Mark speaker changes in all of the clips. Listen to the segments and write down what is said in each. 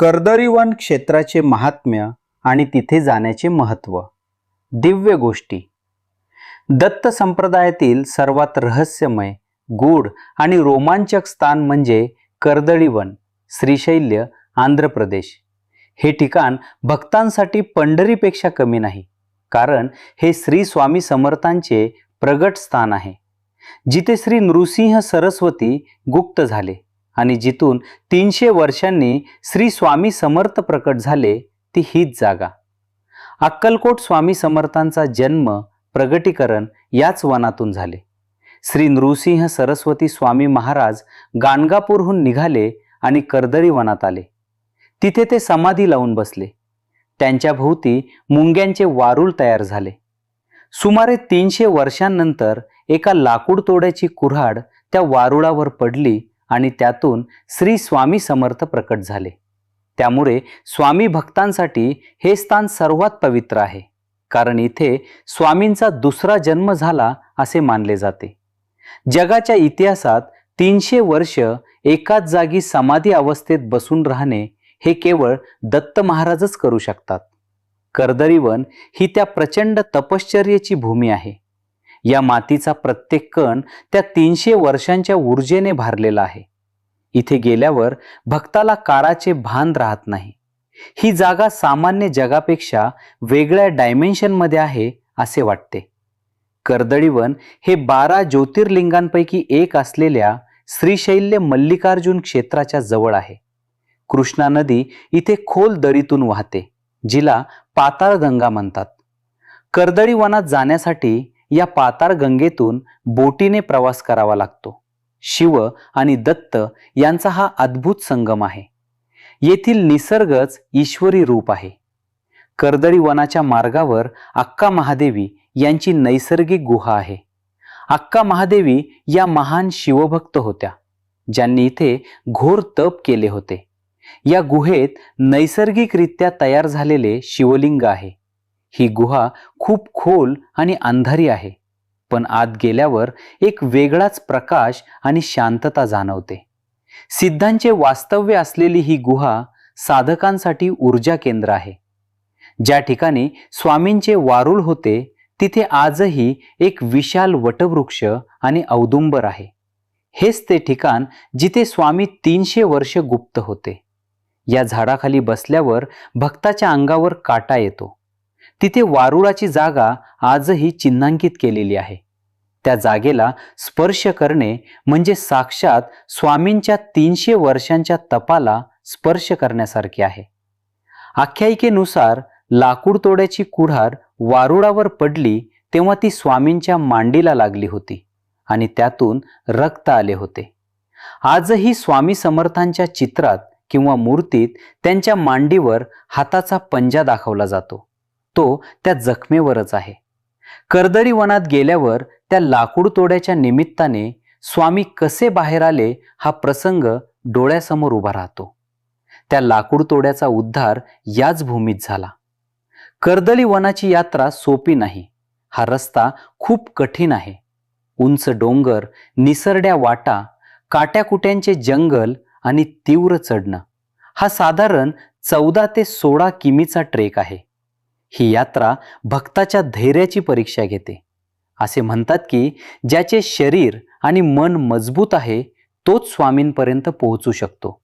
Speaker 1: कर्दळीवन क्षेत्राचे महात्म्य आणि तिथे जाण्याचे महत्त्व. दिव्य गोष्टी. दत्त संप्रदायातील सर्वात रहस्यमय, गूढ आणि रोमांचक स्थान म्हणजे कर्दळीवन, श्रीशैल्य, आंध्र प्रदेश. हे ठिकाण भक्तांसाठी पंढरीपेक्षा कमी नाही, कारण हे श्री स्वामी समर्थांचे प्रगट स्थान आहे, जिथे श्री नृसिंह सरस्वती गुप्त झाले आणि जिथून 300 वर्षांनी श्री स्वामी समर्थ प्रकट झाले. ती हीच जागा. अक्कलकोट स्वामी समर्थांचा जन्म, प्रगटीकरण याच वनातून झाले. श्री नृसिंह सरस्वती स्वामी महाराज गाणगापूरहून निघाले आणि कर्दळी वनात आले. तिथे ते समाधी लावून बसले. त्यांच्या भोवती मुंग्यांचे वारूळ तयार झाले. सुमारे 300 वर्षांनंतर एका लाकूड तोड्याची कुऱ्हाड त्या वारुळावर पडली आणि त्यातून श्री स्वामी समर्थ प्रकट झाले. त्यामुळे स्वामी भक्तांसाठी हे स्थान सर्वात पवित्र आहे, कारण इथे स्वामींचा दुसरा जन्म झाला असे मानले जाते. जगाच्या इतिहासात 300 वर्ष एकाच जागी समाधी अवस्थेत बसून राहणे हे केवळ दत्त महाराजच करू शकतात. कर्दळीवन ही त्या प्रचंड तपश्चर्येची भूमी आहे. या मातीचा प्रत्येक कण त्या 300 वर्षांच्या ऊर्जेने भारलेला आहे. इथे गेल्यावर भक्ताला काळाचे भान राहत नाही. ही जागा सामान्य जगापेक्षा वेगळ्या डायमेन्शनमध्ये आहे असे वाटते. कर्दळीवन हे 12 ज्योतिर्लिंगांपैकी एक असलेल्या श्रीशैल्य मल्लिकार्जुन क्षेत्राच्या जवळ आहे. कृष्णा नदी इथे खोल दरीतून वाहते, जिला पाताळगंगा म्हणतात. कर्दळीवनात जाण्यासाठी या पाताळगंगेतून बोटीने प्रवास करावा लागतो. शिव आणि दत्त यांचा हा अद्भुत संगम आहे. येथील निसर्गच ईश्वरी रूप आहे. कर्दळीवनाच्या मार्गावर अक्का महादेवी यांची नैसर्गिक गुहा आहे. अक्का महादेवी या महान शिवभक्त होत्या, ज्यांनी इथे घोर तप केले होते. या गुहेत नैसर्गिकरित्या तयार झालेले शिवलिंग आहे. ही गुहा खूप खोल आणि अंधारी आहे, पण आत गेल्यावर एक वेगळाच प्रकाश आणि शांतता जाणवते. सिद्धांचे वास्तव्य असलेली ही गुहा साधकांसाठी ऊर्जा केंद्र आहे. ज्या ठिकाणी स्वामींचे वारूळ होते तिथे आजही एक विशाल वटवृक्ष आणि औदुंबर आहे. हेच ते ठिकाण जिथे स्वामी 300 वर्ष गुप्त होते. या झाडाखाली बसल्यावर भक्ताच्या अंगावर काटा येतो. तिथे वारुळाची जागा आजही चिन्हांकित केलेली आहे. त्या जागेला स्पर्श करणे म्हणजे साक्षात स्वामींच्या 300 वर्षांच्या तपाला स्पर्श करण्यासारखे आहे. आख्यायिकेनुसार लाकूड तोड्याची कुऱ्हाड वारुळावर पडली तेव्हा ती स्वामींच्या मांडीला लागली होती आणि त्यातून रक्त आले होते. आजही स्वामी समर्थांच्या चित्रात किंवा मूर्तीत त्यांच्या मांडीवर हाताचा पंजा दाखवला जातो. तो त्या जखमेवरच आहे. कर्दळीवनात गेल्यावर त्या लाकूड तोड्याच्या निमित्ताने स्वामी कसे बाहेर आले हा प्रसंग डोळ्यासमोर उभा राहतो. त्या लाकूड तोड्याचा उद्धार याच भूमीत झाला. कर्दळीवनाची यात्रा सोपी नाही. हा रस्ता खूप कठीण आहे. उंच डोंगर, निसरड्या वाटा, काट्याकुट्यांचे जंगल आणि तीव्र चढणं हा साधारण 14 ते 16 किमीचा ट्रेक आहे. ही यात्रा भक्ताच्या धैर्याची परीक्षा घेते. असे म्हणतात की ज्याचे शरीर आणि मन मजबूत आहे तोच स्वामींपर्यंत पोहोचू शकतो.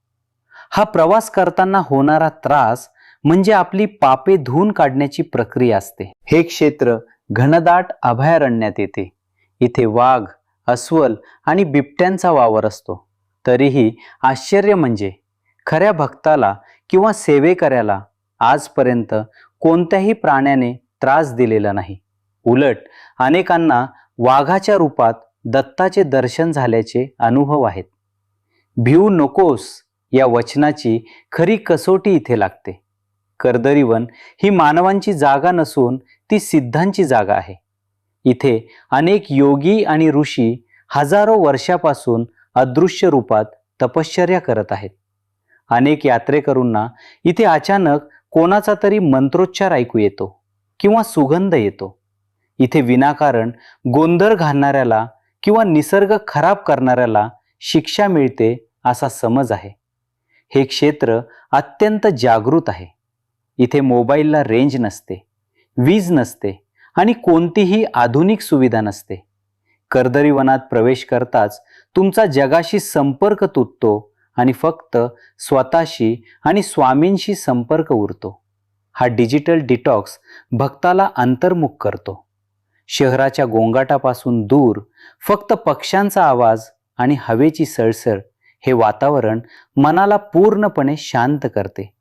Speaker 1: हा प्रवास करताना होणारा त्रास म्हणजे आपली पापे धुवून काढण्याची प्रक्रिया असते. हे क्षेत्र घनदाट अभयारण्यात येते. इथे वाघ, अस्वल आणि बिबट्यांचा वावर असतो. तरीही आश्चर्य म्हणजे खऱ्या भक्ताला किंवा सेवेकऱ्याला आजपर्यंत कोणत्याही प्राण्याने त्रास दिलेला नाही. उलट अनेकांना वाघाच्या रूपात दत्ताचे दर्शन झाल्याचे अनुभव आहेत. भिवू नकोस या वचनाची खरी कसोटी इथे लागते. कर्दळीवन ही मानवांची जागा नसून ती सिद्धांची जागा आहे. इथे अनेक योगी आणि ऋषी हजारो वर्षापासून अदृश्य रूपात तपश्चर्या करत आहेत. अनेक यात्रेकरूंना इथे अचानक कोणाचा तरी मंत्रोच्चार ऐकू येतो किंवा सुगंध येतो. इथे विनाकारण गोंधळ घालणाऱ्याला किंवा निसर्ग खराब करणाऱ्याला शिक्षा मिळते असा समज आहे. हे क्षेत्र अत्यंत जागृत आहे. इथे मोबाईलला रेंज नसते, वीज नसते आणि कोणतीही आधुनिक सुविधा नसते. कर्दळी वनात प्रवेश करताच तुमचा जगाशी संपर्क तुटतो आणि फक्त स्वतःशी आणि स्वामींशी संपर्क उरतो. हा डिजिटल डिटॉक्स भक्ताला अंतर्मुख करतो. शहराच्या गोंगाटापासून दूर फक्त पक्ष्यांचा आवाज आणि हवेची सळसळ हे वातावरण मनाला पूर्णपणे शांत करते.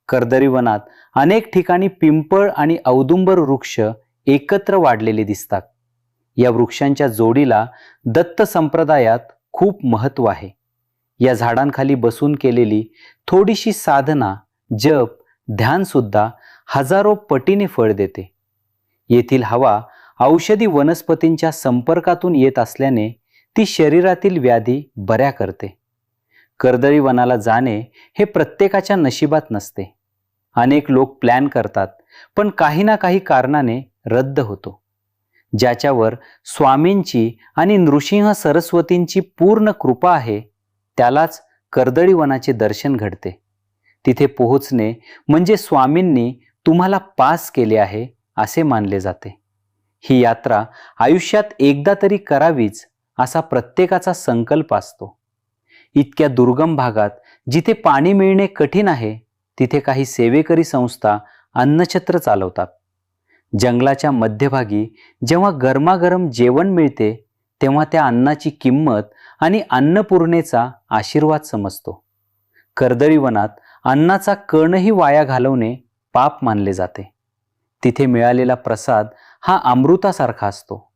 Speaker 1: कर्दळी वनात अनेक ठिकाणी पिंपळ आणि औदुंबर वृक्ष एकत्र वाढलेले दिसतात. या वृक्षांच्या जोडीला दत्त संप्रदायात खूप महत्त्व आहे. या झाडांखाली बसून केलेली थोडीशी साधना, जप, ध्यान सुद्धा हजारो पटीने फळ देते. येथील हवा औषधी वनस्पतींच्या संपर्कातून येत असल्याने ती शरीरातील व्याधी बऱ्या करते. कर्दळी वनाला जाणे हे प्रत्येकाच्या नशिबात नसते. अनेक लोक प्लॅन करतात, पण काही ना काही कारणाने रद्द होतो. ज्याच्यावर स्वामींची आणि नृसिंह सरस्वतींची पूर्ण कृपा आहे त्यालाच कर्दळी वनाचे दर्शन घडते. तिथे पोहोचणे म्हणजे स्वामींनी तुम्हाला पास केले आहे असे मानले जाते. ही यात्रा आयुष्यात एकदा तरी करावीच असा प्रत्येकाचा संकल्प असतो. इतक्या दुर्गम भागात जिथे पाणी मिळणे कठीण आहे तिथे काही सेवेकरी संस्था अन्नछत्र चालवतात. जंगलाच्या मध्यभागी जेव्हा गरमागरम जेवण मिळते तेव्हा त्या अन्नाची किंमत आणि अन्नपूर्णेचा आशीर्वाद समजतो. कर्दळी वनात अन्नाचा कणही वाया घालवणे पाप मानले जाते. तिथे मिळालेला प्रसाद हा अमृतासारखा असतो.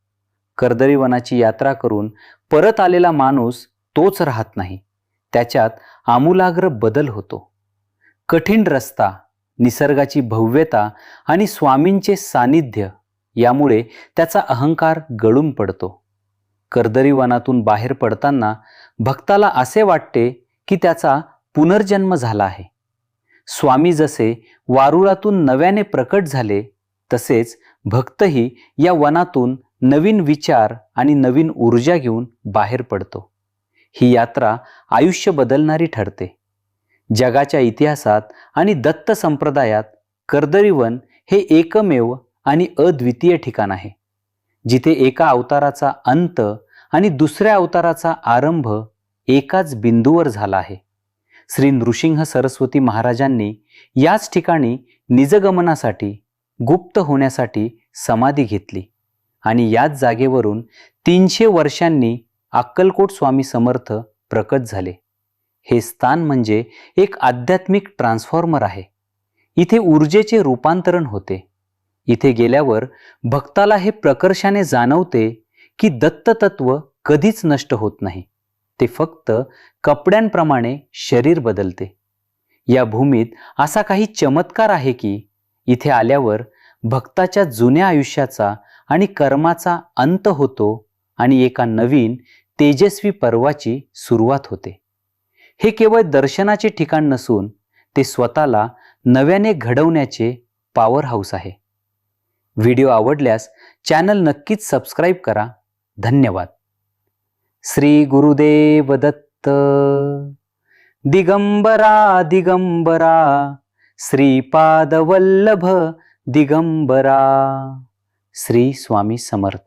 Speaker 1: कर्दळी वनाची यात्रा करून परत आलेला माणूस तोच राहत नाही, त्याच्यात आमूलाग्र बदल होतो. कठीण रस्ता, निसर्गाची भव्यता आणि स्वामींचे सानिध्य यामुळे त्याचा अहंकार गळून पडतो. कर्दळी वनातून बाहेर पडताना भक्ताला असे वाटते की त्याचा पुनर्जन्म झाला आहे. स्वामी जसे वारुळातून नव्याने प्रकट झाले तसेच भक्तही या वनातून नवीन विचार आणि नवीन ऊर्जा घेऊन बाहेर पडतो. ही यात्रा आयुष्य बदलणारी ठरते. जगाच्या इतिहासात आणि दत्त संप्रदायात कर्दळी वन हे एकमेव आणि अद्वितीय ठिकाण आहे, जिथे एका अवताराचा अंत आणि दुसऱ्या अवताराचा आरंभ एकाच बिंदूवर झाला आहे. श्री नृसिंह सरस्वती महाराजांनी याच ठिकाणी निजगमनासाठी, गुप्त होण्यासाठी समाधी घेतली आणि याच जागेवरून 300 वर्षांनी अक्कलकोट स्वामी समर्थ प्रकट झाले. हे स्थान म्हणजे एक आध्यात्मिक ट्रान्सफॉर्मर आहे. इथे ऊर्जेचे रूपांतरण होते. इथे गेल्यावर भक्ताला हे प्रकर्षाने जाणवते की दत्त तत्व कधीच नष्ट होत नाही, ते फक्त कपड्यांप्रमाणे शरीर बदलते. या भूमीत असा काही चमत्कार आहे की इथे आल्यावर भक्ताच्या जुन्या आयुष्याचा आणि कर्माचा अंत होतो आणि एका नवीन तेजस्वी पर्वाची सुरुवात होते. हे केवळ दर्शनाचे ठिकाण नसून ते स्वतःला नव्याने घडवण्याचे पॉवर हाऊस आहे. व्हिडिओ आवडल्यास चॅनल नक्कीच सबस्क्राईब करा. धन्यवाद. श्री गुरुदेव दत्त. दिगंबरा दिगंबरा श्रीपाद वल्लभ दिगंबरा. श्री स्वामी समर्थ.